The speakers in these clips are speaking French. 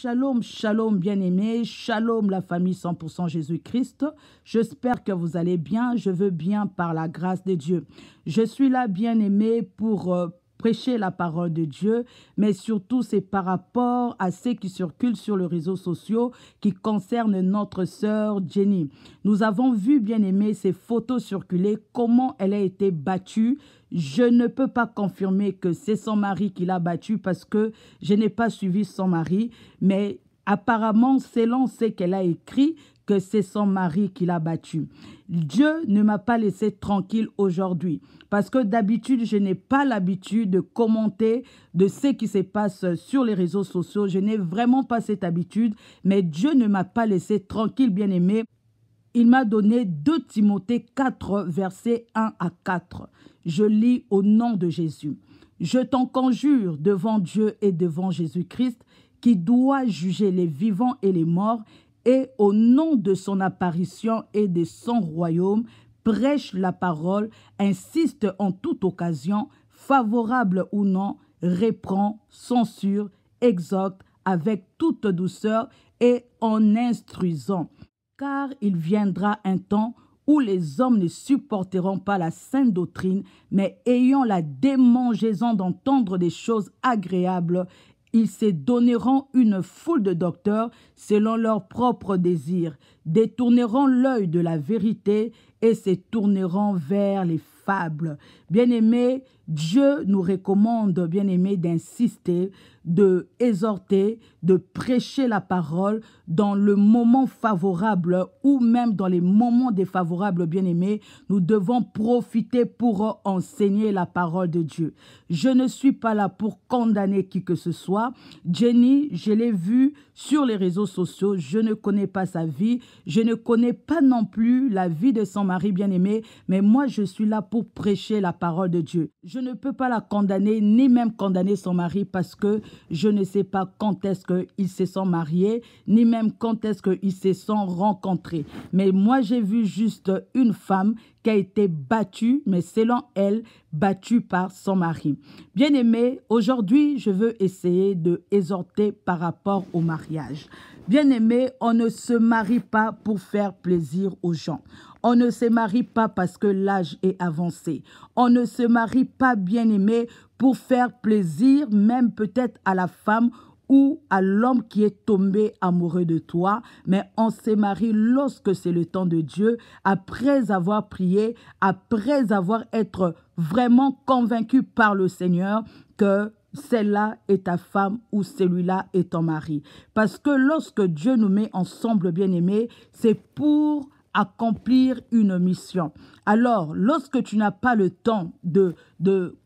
Shalom, shalom bien-aimés, shalom la famille 100% Jésus-Christ. J'espère que vous allez bien, je veux bien par la grâce de Dieu. Je suis là bien-aimé pour prêcher la parole de Dieu, mais surtout c'est par rapport à ce qui circule sur les réseaux sociaux qui concerne notre sœur Jenny. Nous avons vu bien-aimé ces photos circuler, comment elle a été battue. Je ne peux pas confirmer que c'est son mari qui l'a battue parce que je n'ai pas suivi son mari, mais apparemment, selon ce qu'elle a écrit, que c'est son mari qui l'a battue. Dieu ne m'a pas laissé tranquille aujourd'hui parce que d'habitude, je n'ai pas l'habitude de commenter de ce qui se passe sur les réseaux sociaux. Je n'ai vraiment pas cette habitude, mais Dieu ne m'a pas laissé tranquille, bien-aimé. Il m'a donné 2 Timothée 4, versets 1 à 4. Je lis au nom de Jésus. Je t'en conjure devant Dieu et devant Jésus-Christ, qui doit juger les vivants et les morts, et au nom de son apparition et de son royaume, prêche la parole, insiste en toute occasion, favorable ou non, reprend, censure, exhorte avec toute douceur et en instruisant. Car il viendra un temps où les hommes ne supporteront pas la sainte doctrine, mais ayant la démangeaison d'entendre des choses agréables, ils se donneront une foule de docteurs selon leurs propres désirs, détourneront l'œil de la vérité et se tourneront vers les fables. Bien-aimés, Dieu nous recommande, bien-aimés, d'insister, de exhorter, de prêcher la parole dans le moment favorable ou même dans les moments défavorables, bien-aimés. Nous devons profiter pour enseigner la parole de Dieu. Je ne suis pas là pour condamner qui que ce soit. Jenny, je l'ai vue sur les réseaux sociaux. Je ne connais pas sa vie. Je ne connais pas non plus la vie de son mari, bien-aimé. Mais moi, je suis là pour prêcher la parole de Dieu. Je ne peux pas la condamner, ni même condamner son mari parce que je ne sais pas quand est-ce qu'ils se sont mariés, ni même quand est-ce qu'ils se sont rencontrés. Mais moi, j'ai vu juste une femme qui a été battue, mais selon elle, battue par son mari. Bien-aimé, aujourd'hui, je veux essayer de exhorter par rapport au mariage. Bien-aimé, on ne se marie pas pour faire plaisir aux gens. On ne se marie pas parce que l'âge est avancé. On ne se marie pas, bien-aimé, pour faire plaisir, même peut-être à la femme ou à l'homme qui est tombé amoureux de toi, mais on se marie lorsque c'est le temps de Dieu, après avoir prié, après avoir été vraiment convaincu par le Seigneur que celle-là est ta femme ou celui-là est ton mari. Parce que lorsque Dieu nous met ensemble, bien-aimés, c'est pour accomplir une mission. Alors, lorsque tu n'as pas le temps de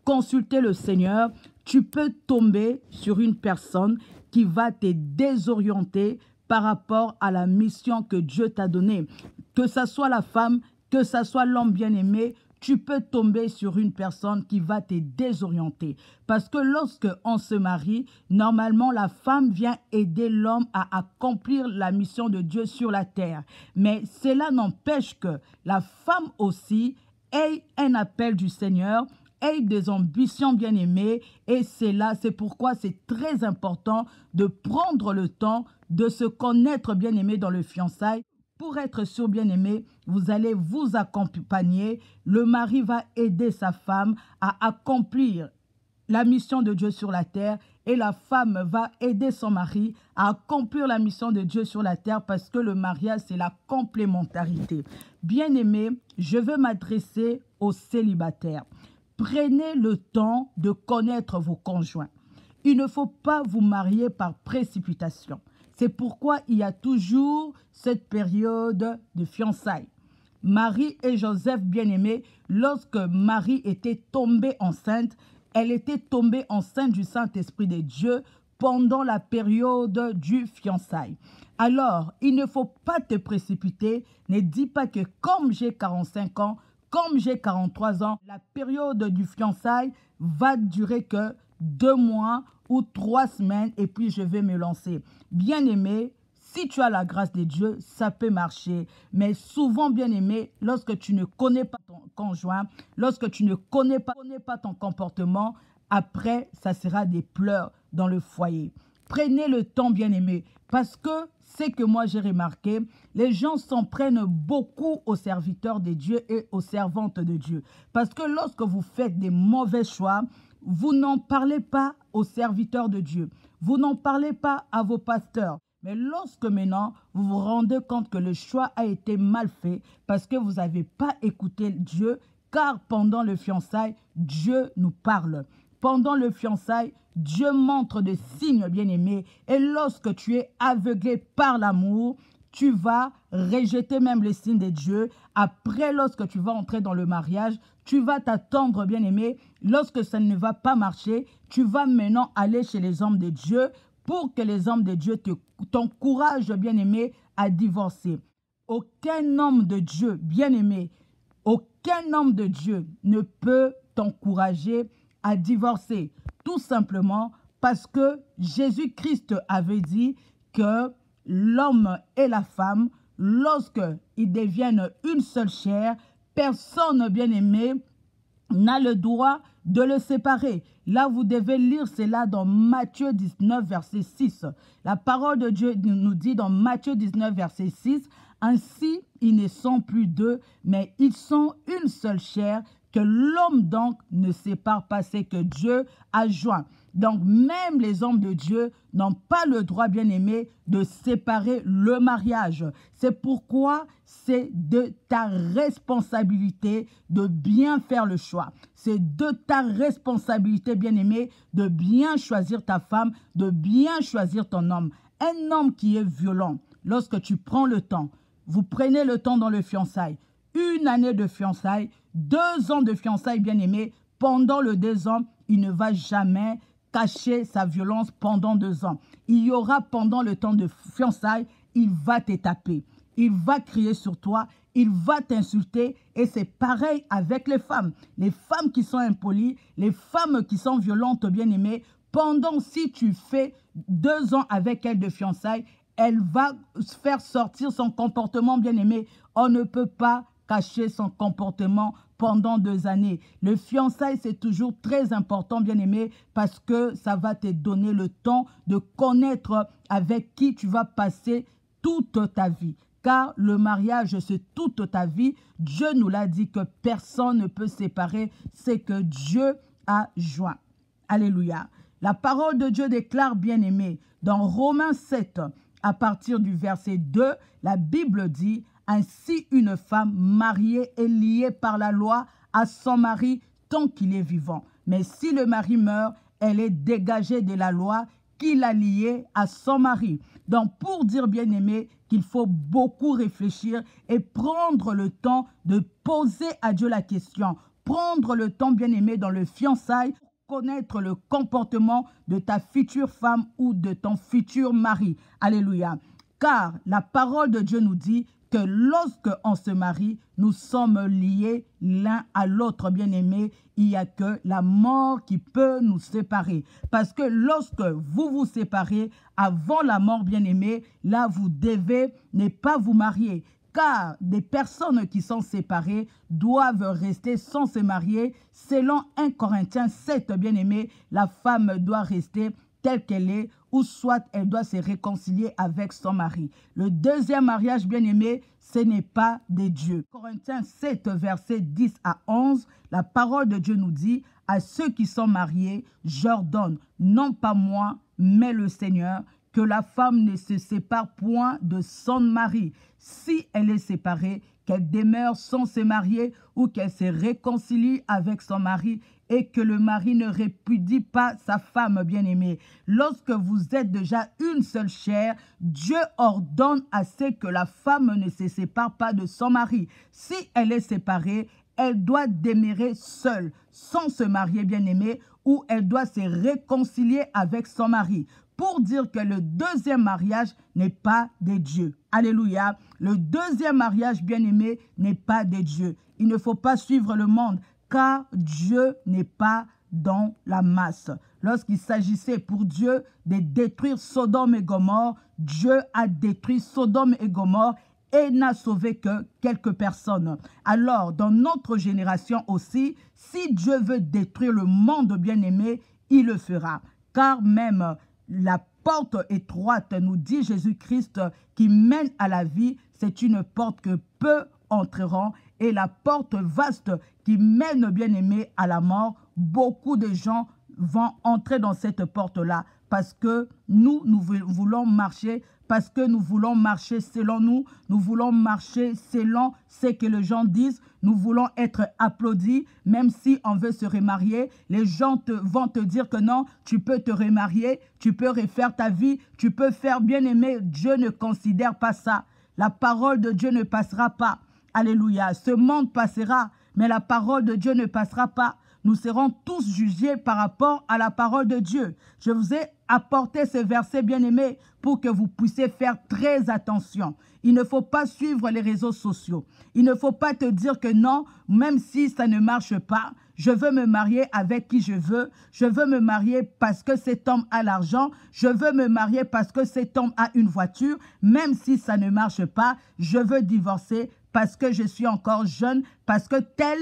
consulter le Seigneur, tu peux tomber sur une personne qui va te désorienter par rapport à la mission que Dieu t'a donnée. Que ce soit la femme, que ce soit l'homme bien-aimé, tu peux tomber sur une personne qui va te désorienter. Parce que lorsque on se marie, normalement, la femme vient aider l'homme à accomplir la mission de Dieu sur la terre. Mais cela n'empêche que la femme aussi ait un appel du Seigneur, ait des ambitions bien-aimées. Et c'est pourquoi c'est très important de prendre le temps de se connaître bien-aimé dans le fiançailles. Pour être sûr, bien-aimé, vous allez vous accompagner. Le mari va aider sa femme à accomplir la mission de Dieu sur la terre et la femme va aider son mari à accomplir la mission de Dieu sur la terre parce que le mariage, c'est la complémentarité. Bien-aimé, je veux m'adresser aux célibataires. Prenez le temps de connaître vos conjoints. Il ne faut pas vous marier par précipitation. C'est pourquoi il y a toujours cette période de fiançailles. Marie et Joseph, bien-aimés, lorsque Marie était tombée enceinte, elle était tombée enceinte du Saint-Esprit de Dieu pendant la période du fiançailles. Alors, il ne faut pas te précipiter. Ne dis pas que comme j'ai 45 ans, comme j'ai 43 ans, la période du fiançailles va durer que 2 mois ou 3 semaines et puis je vais me lancer. Bien-aimé, si tu as la grâce de Dieu, ça peut marcher. Mais souvent, bien-aimé, lorsque tu ne connais pas ton conjoint, lorsque tu ne connais pas ton comportement, après, ça sera des pleurs dans le foyer. prenez le temps, bien-aimé, parce que c'est que moi j'ai remarqué, les gens s'en prennent beaucoup aux serviteurs de Dieu et aux servantes de Dieu. Parce que lorsque vous faites des mauvais choix, vous n'en parlez pas aux serviteurs de Dieu. Vous n'en parlez pas à vos pasteurs. Mais lorsque maintenant, vous vous rendez compte que le choix a été mal fait parce que vous n'avez pas écouté Dieu, car pendant le fiançailles, Dieu nous parle. Pendant le fiançailles, Dieu montre des signes, bien-aimés. Et lorsque tu es aveuglé par l'amour, tu vas rejeter même les signes de Dieu. Après, lorsque tu vas entrer dans le mariage, tu vas t'attendre, bien-aimé. Lorsque ça ne va pas marcher, tu vas maintenant aller chez les hommes de Dieu pour que les hommes de Dieu t'encouragent, bien-aimé, à divorcer. Aucun homme de Dieu, bien-aimé, aucun homme de Dieu ne peut t'encourager à divorcer. Tout simplement parce que Jésus-Christ avait dit que l'homme et la femme, lorsqu'ils deviennent une seule chair, personne, bien-aimé, n'a le droit de le séparer. Là, vous devez lire cela dans Matthieu 19, verset 6. La parole de Dieu nous dit dans Matthieu 19, verset 6, « Ainsi, ils ne sont plus deux, mais ils sont une seule chair, que l'homme donc ne sépare pas ce que Dieu a joint. » Donc, même les hommes de Dieu n'ont pas le droit, bien-aimé, de séparer le mariage. C'est pourquoi c'est de ta responsabilité de bien faire le choix. C'est de ta responsabilité, bien-aimé, de bien choisir ta femme, de bien choisir ton homme. Un homme qui est violent, lorsque tu prends le temps, vous prenez le temps dans le fiançailles, 1 année de fiançailles, 2 ans de fiançailles, bien-aimé, pendant le 2 ans, il ne va jamais cacher sa violence pendant 2 ans. Il y aura pendant le temps de fiançailles, il va te taper, il va crier sur toi, il va t'insulter et c'est pareil avec les femmes. Les femmes qui sont impolies, les femmes qui sont violentes, bien-aimées, pendant si tu fais 2 ans avec elle de fiançailles, elle va faire sortir son comportement, bien-aimé. On ne peut pas cacher son comportement pendant 2 années. Le fiançailles, c'est toujours très important, bien-aimé, parce que ça va te donner le temps de connaître avec qui tu vas passer toute ta vie. Car le mariage, c'est toute ta vie. Dieu nous l'a dit que personne ne peut séparer ce que Dieu a joint. Alléluia. La parole de Dieu déclare, bien-aimé, dans Romains 7, à partir du verset 2, la Bible dit « Ainsi une femme mariée est liée par la loi à son mari tant qu'il est vivant. Mais si le mari meurt, elle est dégagée de la loi qui l'a liée à son mari. » Donc, pour dire, bien-aimé, qu'il faut beaucoup réfléchir et prendre le temps de poser à Dieu la question. Prendre le temps, bien-aimé, dans le fiançailles, connaître le comportement de ta future femme ou de ton futur mari. Alléluia. Car la parole de Dieu nous dit que lorsqu'on se marie, nous sommes liés l'un à l'autre, bien-aimés. Il n'y a que la mort qui peut nous séparer. Parce que lorsque vous vous séparez, avant la mort, bien-aimés, là, vous devez ne pas vous marier. Car des personnes qui sont séparées doivent rester sans se marier. Selon 1 Corinthiens 7, bien-aimé, la femme doit rester telle qu'elle est, ou soit elle doit se réconcilier avec son mari. Le deuxième mariage, bien-aimé, ce n'est pas de Dieu. Corinthiens 7, versets 10 à 11, la parole de Dieu nous dit, « À ceux qui sont mariés, j'ordonne, non pas moi, mais le Seigneur, que la femme ne se sépare point de son mari. Si elle est séparée, qu'elle demeure sans se marier ou qu'elle se réconcilie avec son mari et que le mari ne répudie pas sa femme bien-aimée. Lorsque vous êtes déjà une seule chair, Dieu ordonne à ce que la femme ne se sépare pas de son mari. Si elle est séparée, elle doit demeurer seule, sans se marier bien-aimée, ou elle doit se réconcilier avec son mari. Pour dire que le deuxième mariage n'est pas de Dieu. Alléluia. Le deuxième mariage, bien-aimé, n'est pas de Dieu. Il ne faut pas suivre le monde, car Dieu n'est pas dans la masse. Lorsqu'il s'agissait pour Dieu de détruire Sodome et Gomorrhe, Dieu a détruit Sodome et Gomorrhe et n'a sauvé que quelques personnes. Alors, dans notre génération aussi, si Dieu veut détruire le monde bien-aimé, il le fera. Car même la porte étroite, nous dit Jésus-Christ, qui mène à la vie, c'est une porte que peu entreront. Et la porte vaste qui mène, bien-aimé, à la mort, beaucoup de gens vont entrer dans cette porte-là parce que nous voulons marcher, parce que nous voulons marcher selon nous voulons marcher selon ce que les gens disent, nous voulons être applaudis, même si on veut se remarier, les gens vont te dire que non, tu peux te remarier, tu peux refaire ta vie, tu peux faire, bien-aimé, Dieu ne considère pas ça. La parole de Dieu ne passera pas. Alléluia. Ce monde passera, mais la parole de Dieu ne passera pas. Nous serons tous jugés par rapport à la parole de Dieu. Je vous ai apporté ce verset, bien-aimé, pour que vous puissiez faire très attention. Il ne faut pas suivre les réseaux sociaux. Il ne faut pas te dire que non, même si ça ne marche pas, je veux me marier avec qui je veux. Je veux me marier parce que cet homme a l'argent. Je veux me marier parce que cet homme a une voiture. Même si ça ne marche pas, je veux divorcer parce que je suis encore jeune, parce que telle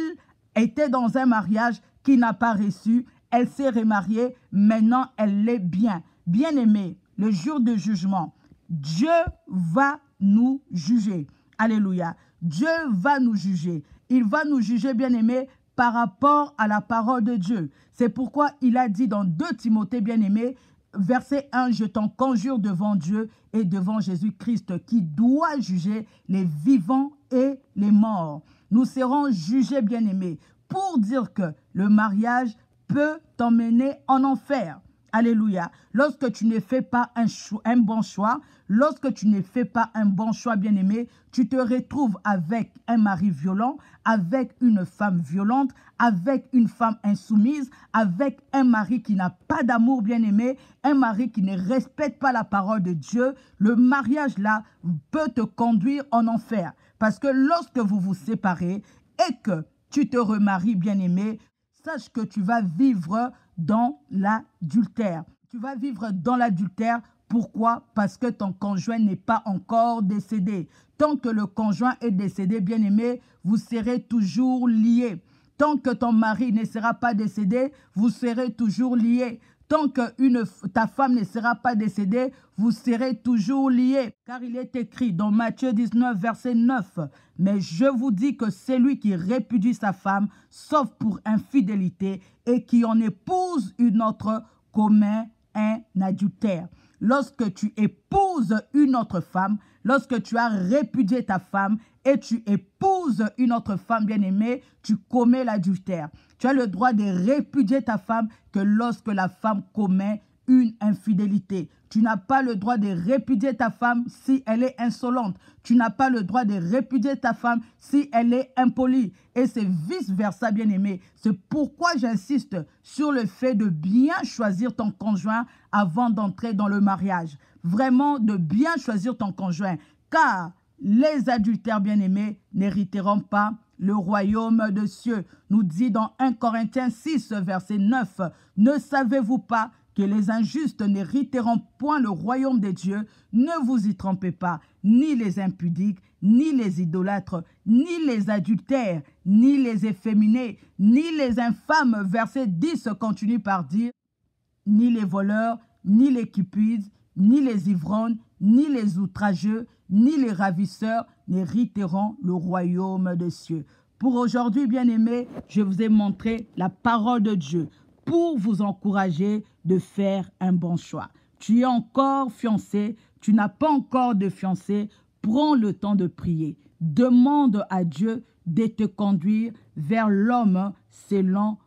était dans un mariage qui n'a pas reçu. Elle s'est remariée, maintenant elle l'est bien. Bien-aimé, le jour du jugement, Dieu va nous juger. Alléluia. Dieu va nous juger. Il va nous juger, bien-aimé, par rapport à la parole de Dieu. C'est pourquoi il a dit dans 2 Timothée, bien-aimé, verset 1, je t'en conjure devant Dieu et devant Jésus-Christ qui doit juger les vivants et les morts. Nous serons jugés, bien-aimés, pour dire que le mariage peut t'emmener en enfer. Alléluia. Lorsque tu ne fais pas un bon choix, lorsque tu ne fais pas un bon choix, bien-aimé, tu te retrouves avec un mari violent, avec une femme violente, avec une femme insoumise, avec un mari qui n'a pas d'amour, bien-aimé, un mari qui ne respecte pas la parole de Dieu. Le mariage, là, peut te conduire en enfer. Parce que lorsque vous vous séparez et que tu te remaries, bien-aimé, sache que tu vas vivre dans l'adultère. Tu vas vivre dans l'adultère. Pourquoi? Parce que ton conjoint n'est pas encore décédé. Tant que le conjoint est décédé, bien-aimé, vous serez toujours liés. Tant que ton mari ne sera pas décédé, vous serez toujours liés. Tant que ta femme ne sera pas décédée, vous serez toujours liés. Car il est écrit dans Matthieu 19, verset 9, « Mais je vous dis que celui qui répudie sa femme, sauf pour infidélité, et qui en épouse une autre, commet un adultère. » Lorsque tu épouses une autre femme, lorsque tu as répudié ta femme et tu épouses une autre femme bien-aimée, tu commets l'adultère. Tu as le droit de répudier ta femme que lorsque la femme commet une infidélité. Tu n'as pas le droit de répudier ta femme si elle est insolente. Tu n'as pas le droit de répudier ta femme si elle est impolie. Et c'est vice-versa, bien-aimé. C'est pourquoi j'insiste sur le fait de bien choisir ton conjoint avant d'entrer dans le mariage. Vraiment, de bien choisir ton conjoint. Car les adultères, bien-aimés, n'hériteront pas le royaume des cieux. Nous dit dans 1 Corinthiens 6, verset 9, « Ne savez-vous pas que les injustes n'hériteront point le royaume des dieux? Ne vous y trompez pas, ni les impudiques, ni les idolâtres, ni les adultères, ni les efféminés, ni les infâmes. » Verset 10 continue par dire, « Ni les voleurs, ni les cupides, ni les ivrognes, ni les outrageux, ni les ravisseurs n'hériteront le royaume des cieux. » Pour aujourd'hui, bien-aimés, je vous ai montré la parole de Dieu pour vous encourager de faire un bon choix. Tu es encore fiancé, tu n'as pas encore de fiancé, prends le temps de prier. Demande à Dieu de te conduire vers l'homme selon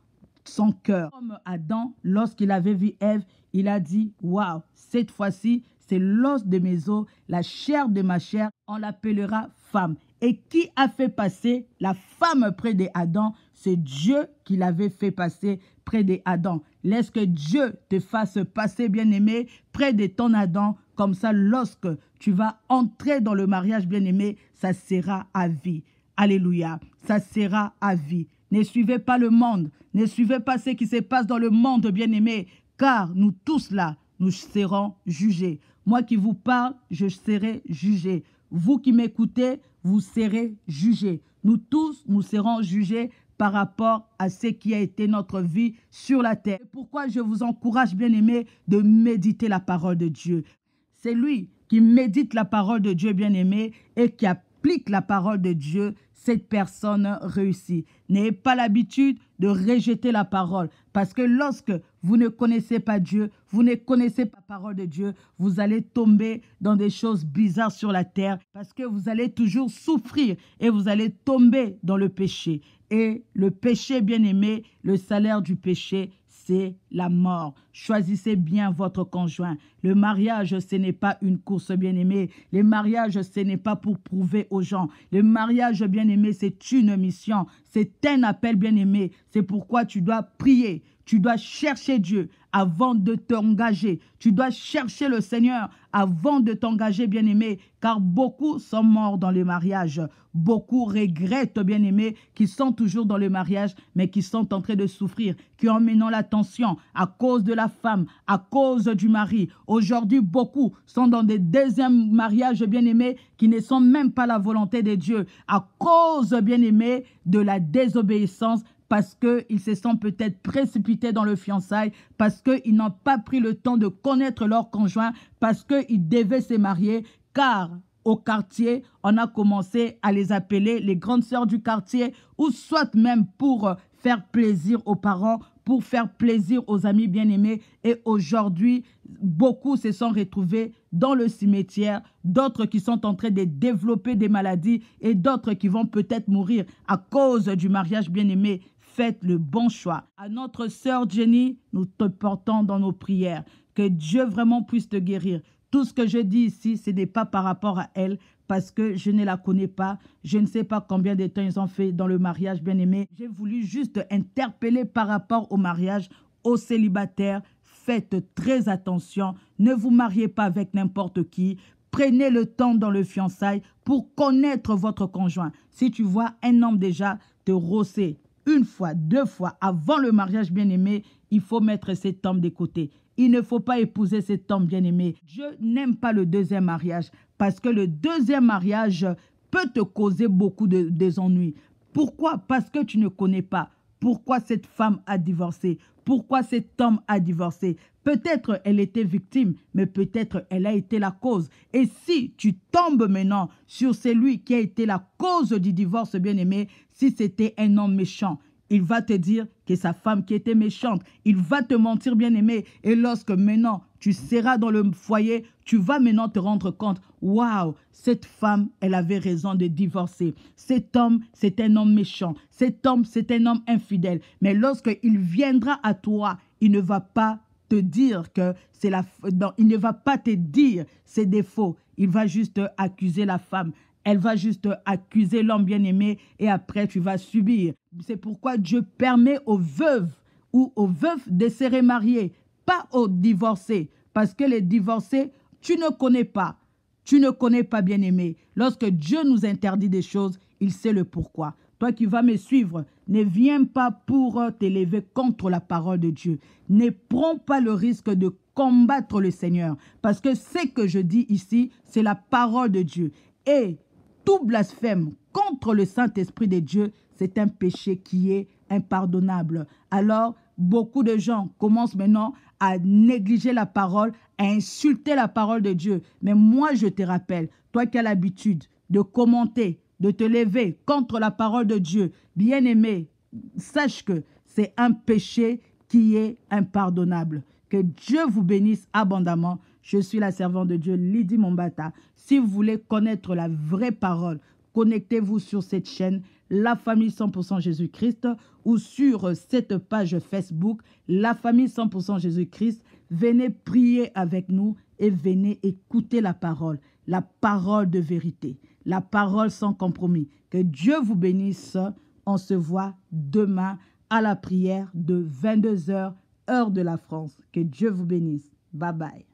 son cœur. Comme Adam, lorsqu'il avait vu Ève, il a dit, « Waouh, cette fois-ci, c'est l'os de mes os, la chair de ma chair, on l'appellera femme. » Et qui a fait passer la femme près d'Adam? C'est Dieu qui l'avait fait passer près d'Adam. Laisse que Dieu te fasse passer, bien-aimé, près de ton Adam. Comme ça, lorsque tu vas entrer dans le mariage, bien-aimé, ça sera à vie. Alléluia, ça sera à vie. Ne suivez pas le monde. Ne suivez pas ce qui se passe dans le monde, bien-aimé. Car nous tous là, nous serons jugés. Moi qui vous parle, je serai jugé. Vous qui m'écoutez, vous serez jugés. Nous tous, nous serons jugés par rapport à ce qui a été notre vie sur la terre. C'est pourquoi je vous encourage, bien-aimés, de méditer la parole de Dieu. C'est lui qui médite la parole de Dieu, bien-aimé, et qui applique la parole de Dieu. Cette personne réussit. N'ayez pas l'habitude de rejeter la parole. Parce que lorsque vous ne connaissez pas Dieu, vous ne connaissez pas la parole de Dieu, vous allez tomber dans des choses bizarres sur la terre. Parce que vous allez toujours souffrir et vous allez tomber dans le péché. Et le péché, bien-aimé, le salaire du péché, c'est la mort. Choisissez bien votre conjoint. Le mariage, ce n'est pas une course, bien-aimé. Le mariage, ce n'est pas pour prouver aux gens. Le mariage, bien-aimé, c'est une mission. C'est un appel, bien-aimé. C'est pourquoi tu dois prier. Tu dois chercher Dieu avant de t'engager. Tu dois chercher le Seigneur avant de t'engager, bien-aimé, car beaucoup sont morts dans le mariage. Beaucoup regrettent, bien-aimés, qui sont toujours dans le mariage, mais qui sont en train de souffrir, qui ont maintenant la tension à cause de la femme, à cause du mari. Aujourd'hui, beaucoup sont dans des deuxièmes mariages, bien-aimés, qui ne sont même pas la volonté de Dieu, à cause, bien-aimés, de la désobéissance, parce qu'ils se sont peut-être précipités dans le fiançailles, parce qu'ils n'ont pas pris le temps de connaître leur conjoint, parce qu'ils devaient se marier, car au quartier, on a commencé à les appeler les grandes sœurs du quartier, ou soit même pour faire plaisir aux parents, pour faire plaisir aux amis bien-aimés. Et aujourd'hui, beaucoup se sont retrouvés dans le cimetière, d'autres qui sont en train de développer des maladies et d'autres qui vont peut-être mourir à cause du mariage bien-aimé. Faites le bon choix. À notre sœur Jenny, nous te portons dans nos prières. Que Dieu vraiment puisse te guérir. Tout ce que je dis ici, ce n'est pas par rapport à elle, parce que je ne la connais pas. Je ne sais pas combien de temps ils ont fait dans le mariage, bien-aimé. J'ai voulu juste interpeller par rapport au mariage, aux célibataires. Faites très attention. Ne vous mariez pas avec n'importe qui. Prenez le temps dans le fiançailles pour connaître votre conjoint. Si tu vois un homme déjà te rosser une fois, deux fois avant le mariage, bien-aimé, il faut mettre cet homme de côté. Il ne faut pas épouser cet homme bien-aimé. Je n'aime pas le deuxième mariage parce que le deuxième mariage peut te causer beaucoup de désennuis. Pourquoi? Parce que tu ne connais pas. Pourquoi cette femme a divorcé? Pourquoi cet homme a divorcé? Peut-être elle était victime, mais peut-être elle a été la cause. Et si tu tombes maintenant sur celui qui a été la cause du divorce, bien-aimé, si c'était un homme méchant, il va te dire que sa femme qui était méchante, il va te mentir, bien-aimé. Et lorsque maintenant tu seras dans le foyer, tu vas maintenant te rendre compte, waouh, cette femme, elle avait raison de divorcer. Cet homme, c'est un homme méchant. Cet homme, c'est un homme infidèle. Mais lorsqu'il viendra à toi, il ne va pas te dire que c'est il ne va pas te dire ses défauts. Il va juste accuser la femme. Elle va juste accuser l'homme bien-aimé et après tu vas subir. C'est pourquoi Dieu permet aux veuves ou aux veufs de se remarier, pas aux divorcés. Parce que les divorcés, tu ne connais pas. Tu ne connais pas, bien-aimé. Lorsque Dieu nous interdit des choses, il sait le pourquoi. Toi qui vas me suivre, ne viens pas pour t'élever contre la parole de Dieu. Ne prends pas le risque de combattre le Seigneur. Parce que ce que je dis ici, c'est la parole de Dieu. Et tout blasphème contre le Saint-Esprit de Dieu, c'est un péché qui est impardonnable. Alors, beaucoup de gens commencent maintenant à négliger la parole, à insulter la parole de Dieu. Mais moi, je te rappelle, toi qui as l'habitude de commenter, de te lever contre la parole de Dieu, bien-aimé, sache que c'est un péché qui est impardonnable. Que Dieu vous bénisse abondamment. Je suis la servante de Dieu, Lydie Mombata. Si vous voulez connaître la vraie parole, connectez-vous sur cette chaîne, La Famille 100% Jésus-Christ, ou sur cette page Facebook, La Famille 100% Jésus-Christ. Venez prier avec nous et venez écouter la parole de vérité, la parole sans compromis. Que Dieu vous bénisse. On se voit demain à la prière de 22h, heure de la France. Que Dieu vous bénisse. Bye bye.